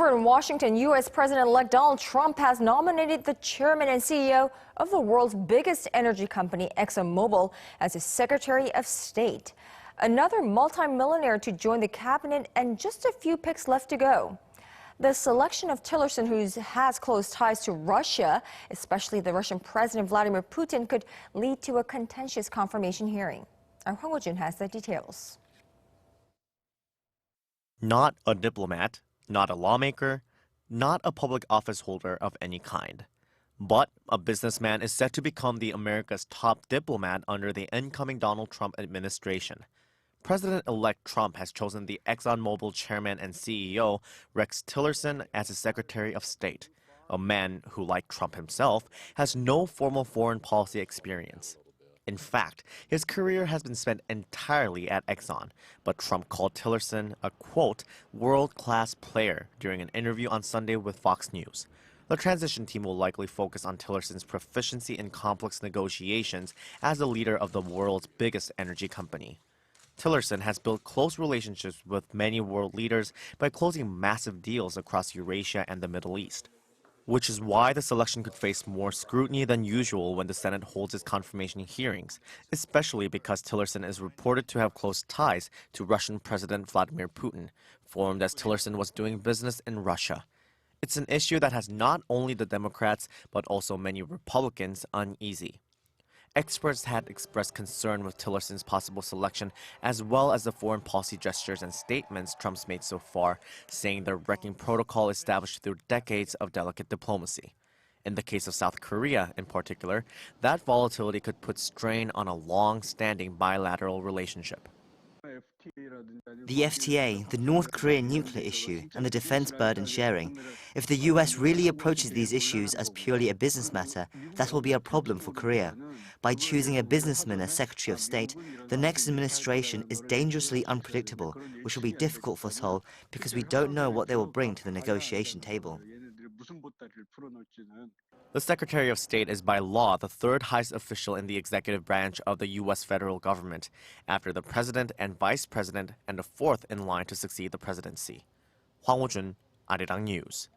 Over in Washington, U.S. President-elect Donald Trump has nominated the chairman and CEO of the world's biggest energy company, ExxonMobil, as his Secretary of State. Another multi-millionaire to join the cabinet, and just a few picks left to go. The selection of Tillerson, who has close ties to Russia, especially the Russian President Vladimir Putin, could lead to a contentious confirmation hearing. Our Hwang Hojun has the details. Not a diplomat, not a lawmaker, not a public office holder of any kind. But a businessman is set to become America's top diplomat under the incoming Donald Trump administration. President-elect Trump has chosen the ExxonMobil chairman and CEO Rex Tillerson as his Secretary of State, a man who, like Trump himself, has no formal foreign policy experience. In fact, his career has been spent entirely at Exxon, but Trump called Tillerson a, quote, world-class player during an interview on Sunday with Fox News. The transition team will likely focus on Tillerson's proficiency in complex negotiations as the leader of the world's biggest energy company. Tillerson has built close relationships with many world leaders by closing massive deals across Eurasia and the Middle East, which is why the selection could face more scrutiny than usual when the Senate holds its confirmation hearings, especially because Tillerson is reported to have close ties to Russian President Vladimir Putin, formed as Tillerson was doing business in Russia. It's an issue that has not only the Democrats, but also many Republicans uneasy. Experts had expressed concern with Tillerson's possible selection, as well as the foreign policy gestures and statements Trump's made so far, saying they're wrecking protocol established through decades of delicate diplomacy. In the case of South Korea, in particular, that volatility could put strain on a long-standing bilateral relationship. The FTA, the North Korean nuclear issue, and the defense burden sharing. If the US really approaches these issues as purely a business matter, that will be a problem for Korea. By choosing a businessman as Secretary of State, the next administration is dangerously unpredictable, which will be difficult for Seoul because we don't know what they will bring to the negotiation table. The Secretary of State is by law the third highest official in the executive branch of the U.S. federal government, after the president and vice president, and the fourth in line to succeed the presidency. Hwang Hojun, Arirang News.